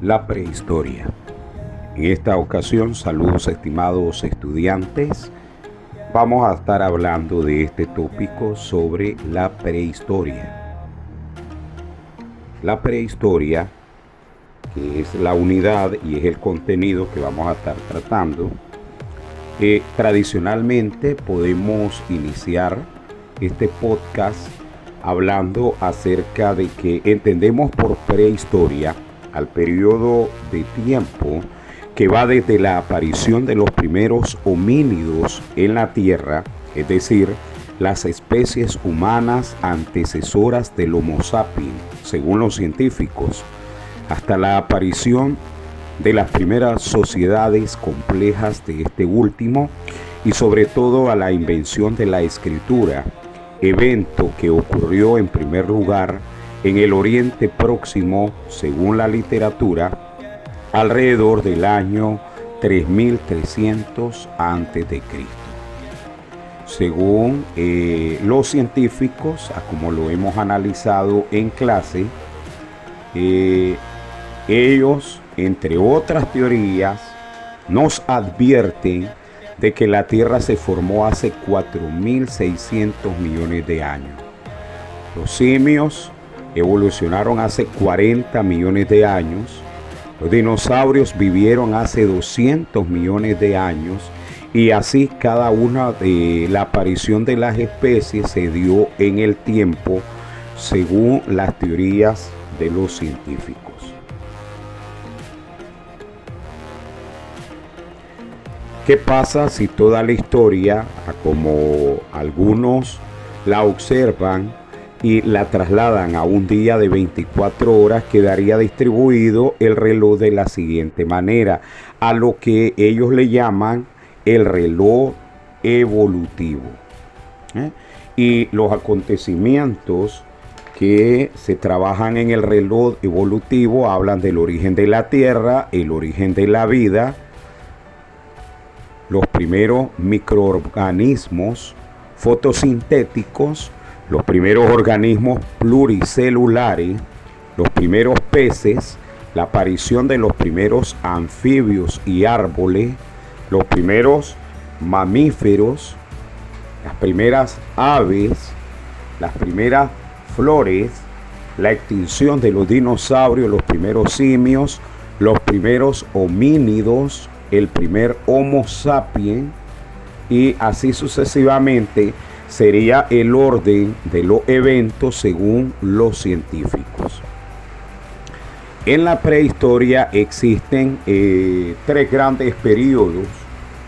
la prehistoria. En esta ocasión, saludos estimados estudiantes. Vamos a estar hablando de este tópico sobre la prehistoria. La prehistoria, que es la unidad y es el contenido que vamos a estar tratando. Tradicionalmente podemos iniciar este podcast hablando acerca de que entendemos por prehistoria al periodo de tiempo que va desde la aparición de los primeros homínidos en la Tierra, es decir, las especies humanas antecesoras del Homo sapiens, según los científicos, hasta la aparición de las primeras sociedades complejas de este último y sobre todo a la invención de la escritura, evento que ocurrió en primer lugar en el Oriente Próximo, según la literatura, alrededor del año 3300 a.C. Según los científicos, como lo hemos analizado en clase, ellos, entre otras teorías, nos advierten de que la Tierra se formó hace 4.600 millones de años. Los simios evolucionaron hace 40 millones de años. Los dinosaurios vivieron hace 200 millones de años. Y así cada una de la aparición de las especies se dio en el tiempo según las teorías de los científicos. ¿Qué pasa si toda la historia, como algunos la observan y la trasladan a un día de 24 horas, quedaría distribuido el reloj de la siguiente manera, a lo que ellos le llaman el reloj evolutivo? Y los acontecimientos que se trabajan en el reloj evolutivo hablan del origen de la Tierra, el origen de la vida, los primeros microorganismos fotosintéticos, los primeros organismos pluricelulares, los primeros peces, la aparición de los primeros anfibios y árboles, los primeros mamíferos, las primeras aves, las primeras flores, la extinción de los dinosaurios, los primeros simios, los primeros homínidos, el primer Homo sapiens, y así sucesivamente sería el orden de los eventos según los científicos. En la prehistoria existen tres grandes periodos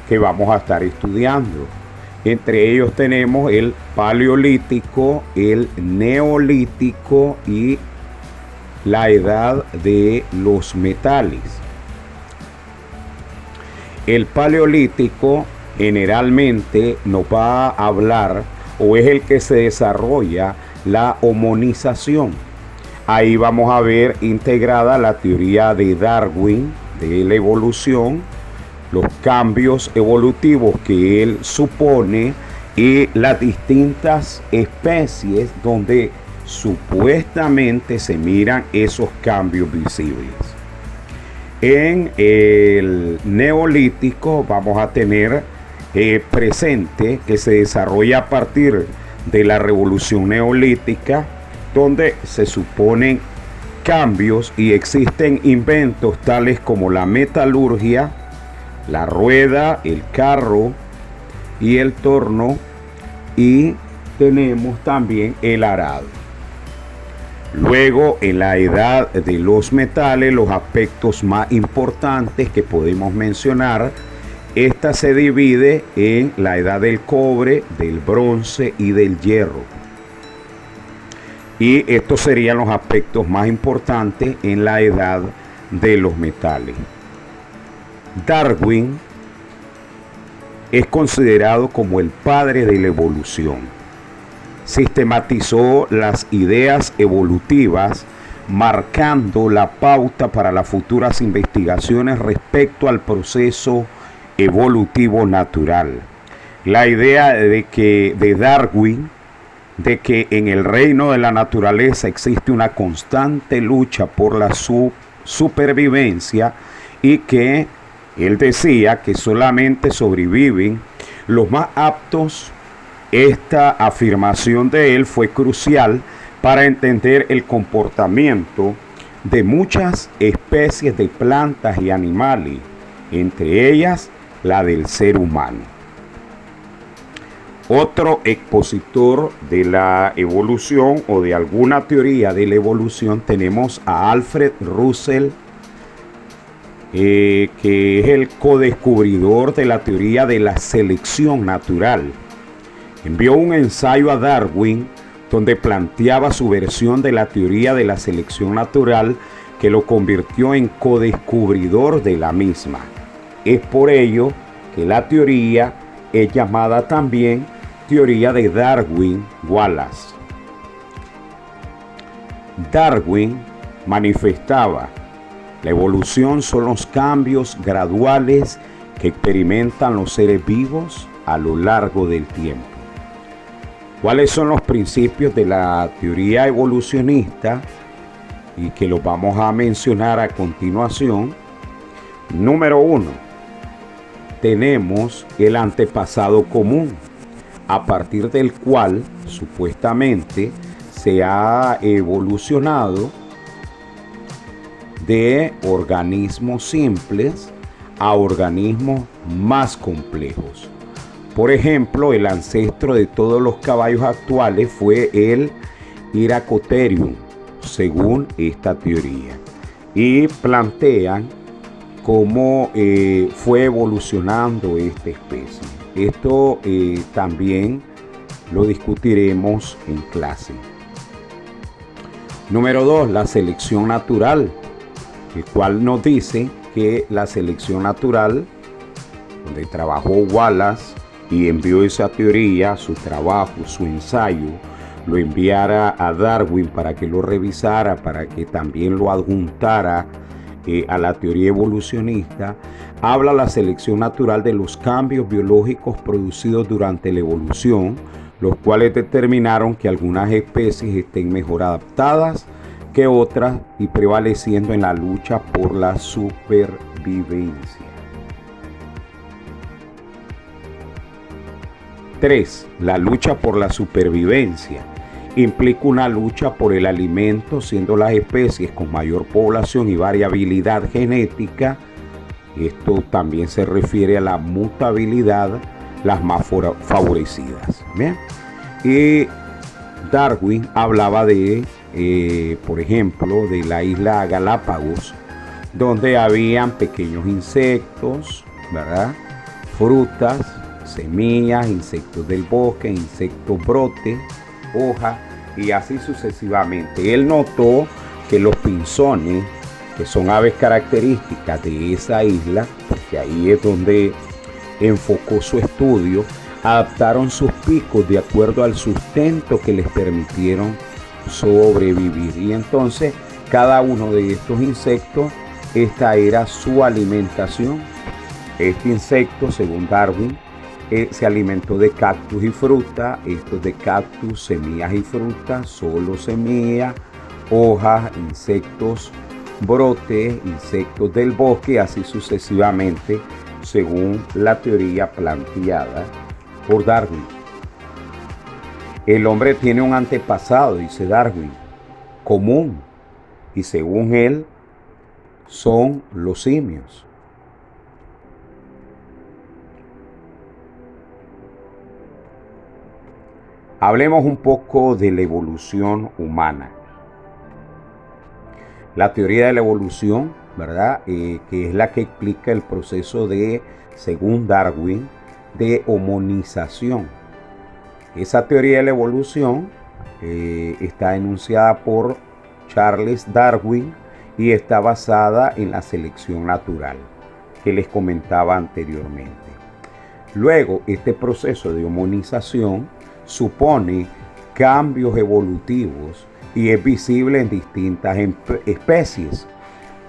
que vamos a estar estudiando. Entre ellos tenemos el paleolítico, el neolítico y la edad de los metales. El paleolítico generalmente nos va a hablar, o es el que se desarrolla, la hominización. Ahí vamos a ver integrada la teoría de Darwin de la evolución, los cambios evolutivos que él supone y las distintas especies donde supuestamente se miran esos cambios visibles. En el neolítico vamos a tener presente que se desarrolla a partir de la revolución neolítica, donde se suponen cambios y existen inventos tales como la metalurgia, la rueda, el carro y el torno, y tenemos también el arado. Luego, en la edad de los metales, los aspectos más importantes que podemos mencionar, esta se divide en la edad del cobre, del bronce y del hierro. Y estos serían los aspectos más importantes en la edad de los metales. Darwin es considerado como el padre de la evolución. Sistematizó las ideas evolutivas, marcando la pauta para las futuras investigaciones respecto al proceso evolutivo natural. La idea de Darwin de que en el reino de la naturaleza existe una constante lucha por la supervivencia y que él decía que solamente sobreviven los más aptos. Esta afirmación de él fue crucial para entender el comportamiento de muchas especies de plantas y animales, entre ellas la del ser humano. Otro expositor de la evolución o de alguna teoría de la evolución tenemos a Alfred Russel, que es el codescubridor de la teoría de la selección natural. Envió un ensayo a Darwin donde planteaba su versión de la teoría de la selección natural, que lo convirtió en codescubridor de la misma. Es por ello que la teoría es llamada también teoría de Darwin-Wallace. Darwin manifestaba: la evolución son los cambios graduales que experimentan los seres vivos a lo largo del tiempo. ¿Cuáles son los principios de la teoría evolucionista? Y que los vamos a mencionar a continuación. Número 1. Tenemos el antepasado común, a partir del cual supuestamente se ha evolucionado de organismos simples a organismos más complejos. Por ejemplo, el ancestro de todos los caballos actuales fue el Hyracotherium, según esta teoría. Y plantean cómo fue evolucionando esta especie. Esto también lo discutiremos en clase. Número 2, la selección natural, el cual nos dice que la selección natural, donde trabajó Wallace y envió esa teoría, su trabajo, su ensayo, lo enviara a Darwin para que lo revisara, para que también lo adjuntara a la teoría evolucionista. Habla la selección natural de los cambios biológicos producidos durante la evolución, los cuales determinaron que algunas especies estén mejor adaptadas que otras y prevaleciendo en la lucha por la supervivencia. 3. La lucha por la supervivencia implica una lucha por el alimento, siendo las especies con mayor población y variabilidad genética, esto también se refiere a la mutabilidad, las más favorecidas. ¿Bien? Y Darwin hablaba de, por ejemplo, de la isla Galápagos, donde habían pequeños insectos, ¿verdad? Frutas, semillas, insectos del bosque, insectos brote, hojas y así sucesivamente. Él notó que los pinzones, que son aves características de esa isla, porque ahí es donde enfocó su estudio, adaptaron sus picos de acuerdo al sustento que les permitieron sobrevivir. Y entonces cada uno de estos insectos, esta era su alimentación. Este insecto, según Darwin, se alimentó de cactus y fruta. Estos de cactus, semillas y frutas, solo semillas, hojas, insectos, brotes, insectos del bosque, así sucesivamente, según la teoría planteada por Darwin. El hombre tiene un antepasado, dice Darwin, común, y según él, son los simios. Hablemos un poco de la evolución humana. La teoría de la evolución, ¿verdad? Que es la que explica el proceso de, según Darwin, de homonización. Esa teoría de la evolución está enunciada por Charles Darwin y está basada en la selección natural que les comentaba anteriormente. Luego, este proceso de homonización supone cambios evolutivos y es visible en distintas especies.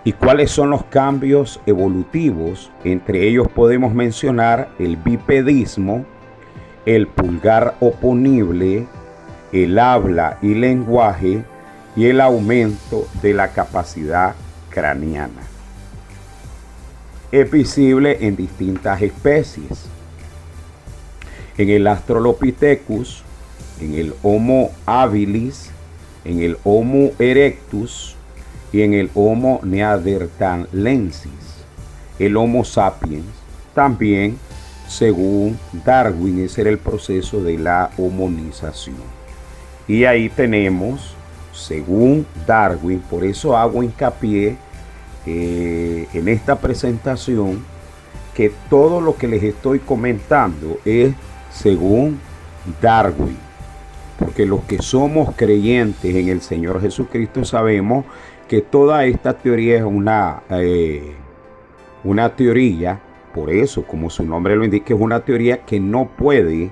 ¿Y cuáles son los cambios evolutivos? Entre ellos podemos mencionar el bipedismo, el pulgar oponible, el habla y lenguaje y el aumento de la capacidad craneana. Es visible en distintas especies. En el Australopithecus, en el Homo habilis, en el Homo erectus y en el Homo neanderthalensis. El Homo sapiens también, según Darwin, ese era el proceso de la homonización. Y ahí tenemos, según Darwin, por eso hago hincapié en esta presentación, que todo lo que les estoy comentando es según Darwin. Porque los que somos creyentes en el Señor Jesucristo sabemos que toda esta teoría es una teoría. Por eso, como su nombre lo indica, es una teoría que no puede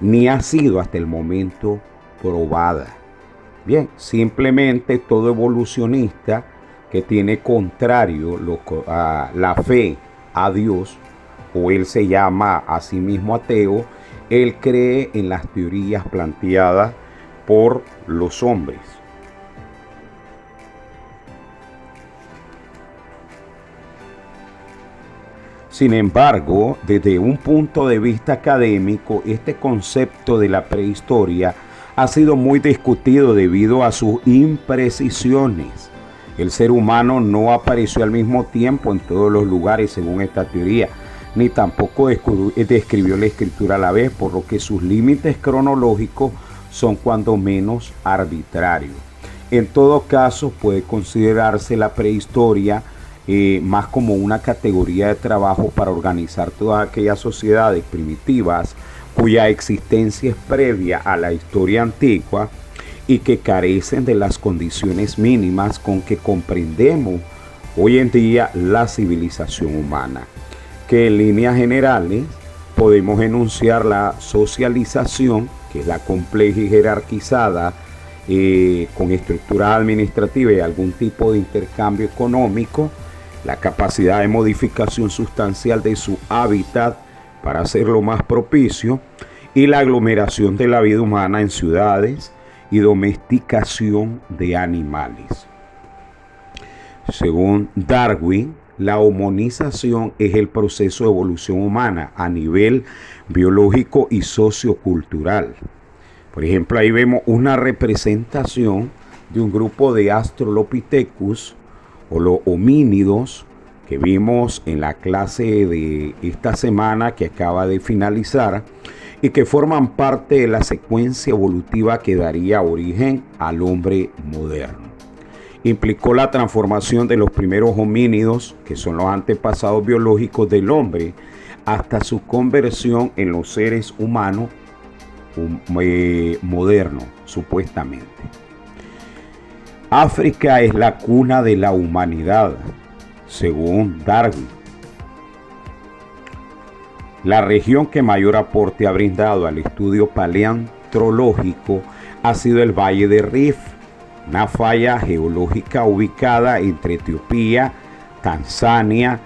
ni ha sido hasta el momento probada. Bien, simplemente todo evolucionista que tiene contrario a la fe a Dios, o él se llama a sí mismo ateo, él cree en las teorías planteadas por los hombres. Sin embargo, desde un punto de vista académico, este concepto de la prehistoria ha sido muy discutido debido a sus imprecisiones. El ser humano no apareció al mismo tiempo en todos los lugares según esta teoría, ni tampoco describió la escritura a la vez, por lo que sus límites cronológicos son cuando menos arbitrarios. En todo caso, puede considerarse la prehistoria más como una categoría de trabajo para organizar todas aquellas sociedades primitivas cuya existencia es previa a la historia antigua y que carecen de las condiciones mínimas con que comprendemos hoy en día la civilización humana, que en líneas generales podemos enunciar la socialización, que es la compleja y jerarquizada con estructuras administrativas y algún tipo de intercambio económico, la capacidad de modificación sustancial de su hábitat para hacerlo más propicio, y la aglomeración de la vida humana en ciudades y domesticación de animales. Según Darwin, la homonización es el proceso de evolución humana a nivel biológico y sociocultural. Por ejemplo, ahí vemos una representación de un grupo de Australopithecus o los homínidos que vimos en la clase de esta semana que acaba de finalizar y que forman parte de la secuencia evolutiva que daría origen al hombre moderno. Implicó la transformación de los primeros homínidos, que son los antepasados biológicos del hombre, hasta su conversión en los seres humanos modernos, supuestamente. África es la cuna de la humanidad, según Darwin. La región que mayor aporte ha brindado al estudio paleontológico ha sido el Valle de Rift, una falla geológica ubicada entre Etiopía, Tanzania,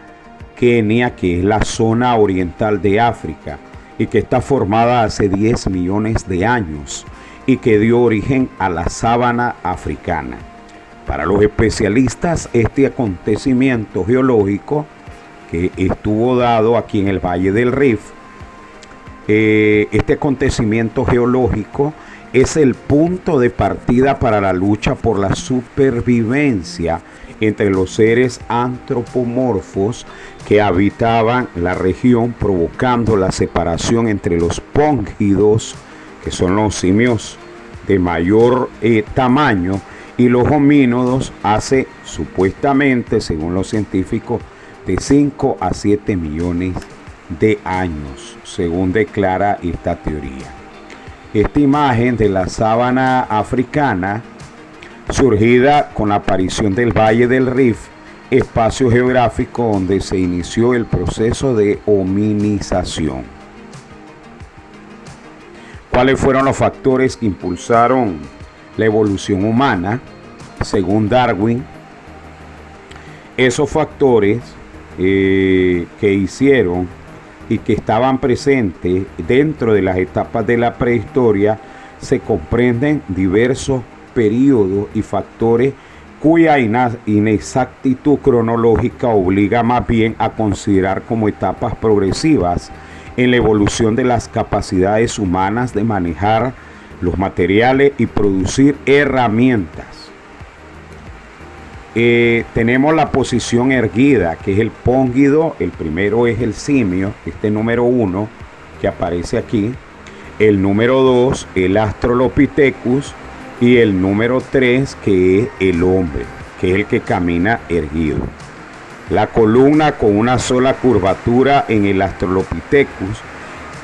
Kenia, que es la zona oriental de África, y que está formada hace 10 millones de años y que dio origen a la sábana africana. Para los especialistas, este acontecimiento geológico que estuvo dado aquí en el Valle del Rift, este acontecimiento geológico es el punto de partida para la lucha por la supervivencia entre los seres antropomorfos que habitaban la región, provocando la separación entre los póngidos, que son los simios de mayor tamaño, y los homínidos hace supuestamente, según los científicos, de 5 a 7 millones de años, según declara esta teoría. Esta imagen de la sábana africana, surgida con la aparición del Valle del Rift, espacio geográfico donde se inició el proceso de hominización. ¿Cuáles fueron los factores que impulsaron la evolución humana? Según Darwin, esos factores que hicieron y que estaban presentes dentro de las etapas de la prehistoria, se comprenden diversos periodos y factores cuya inexactitud cronológica obliga más bien a considerar como etapas progresivas en la evolución de las capacidades humanas de manejar los materiales y producir herramientas. Tenemos la posición erguida, que es el póngido. El primero es el simio, este número 1 que aparece aquí. El número 2, el Australopithecus. Y el número 3, que es el hombre, que es el que camina erguido. La columna con una sola curvatura en el Australopithecus,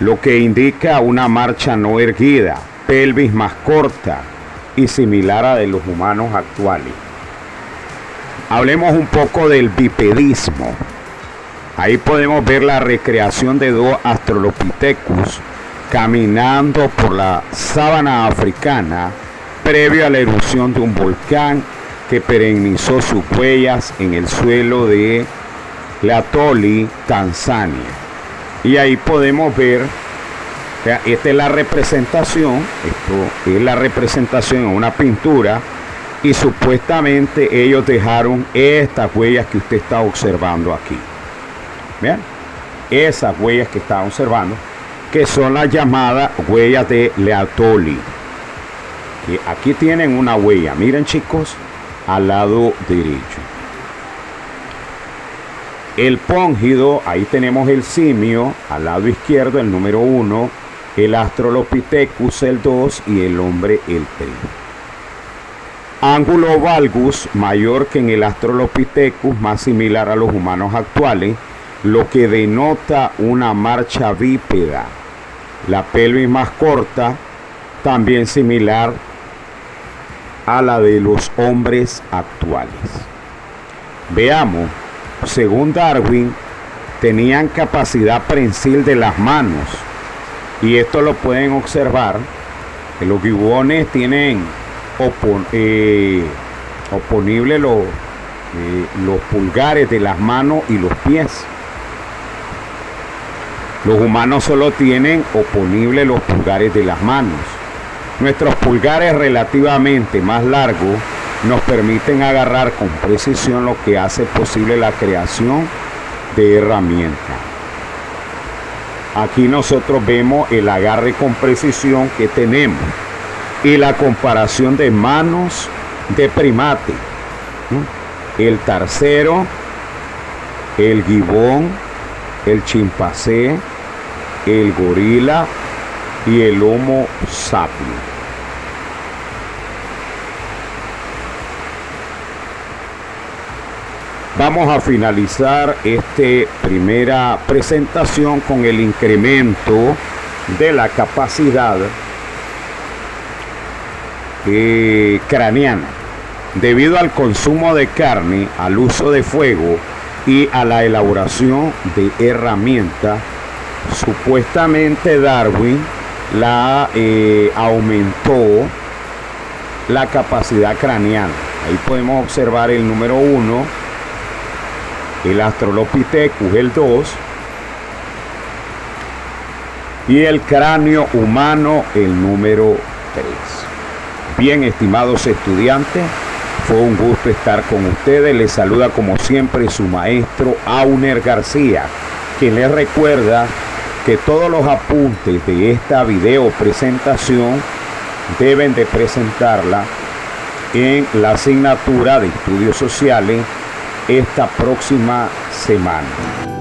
lo que indica una marcha no erguida, pelvis más corta y similar a de los humanos actuales. Hablemos un poco del bipedismo. Ahí podemos ver la recreación de dos Australopithecus caminando por la sabana africana previo a la erupción de un volcán que perennizó sus huellas en el suelo de Leatoli, Tanzania. Y ahí podemos ver, esta es la representación, esto es la representación en una pintura, y supuestamente ellos dejaron estas huellas que usted está observando aquí. Vean, esas huellas que está observando, que son las llamadas huellas de Leatoli. Que aquí tienen una huella, miren chicos, al lado derecho. El póngido, ahí tenemos el simio, al lado izquierdo el número 1, el Australopithecus el 2 y el hombre el 3. Ángulo valgus mayor que en el Australopithecus, más similar a los humanos actuales, lo que denota una marcha bípeda. La pelvis más corta, también similar a la de los hombres actuales. Veamos, según Darwin, tenían capacidad prensil de las manos, y esto lo pueden observar, que los gibones tienen oponibles los pulgares de las manos y los pies. Los humanos solo tienen oponibles los pulgares de las manos. Nuestros pulgares relativamente más largos nos permiten agarrar con precisión, lo que hace posible la creación de herramientas. Aquí nosotros vemos el agarre con precisión que tenemos y la comparación de manos de primate. El tarcero, el gibón, el chimpancé, el gorila y el Homo sapiens. Vamos a finalizar esta primera presentación con el incremento de la capacidad craneana. Debido al consumo de carne, al uso de fuego y a la elaboración de herramientas, supuestamente Darwin aumentó la capacidad craneana. Ahí podemos observar el número 1, el Australopithecus el 2 y el cráneo humano el número 3. Bien, estimados estudiantes, fue un gusto estar con ustedes. Les saluda como siempre su maestro Auner García, quien les recuerda que todos los apuntes de esta video presentación deben de presentarla en la asignatura de estudios sociales esta próxima semana.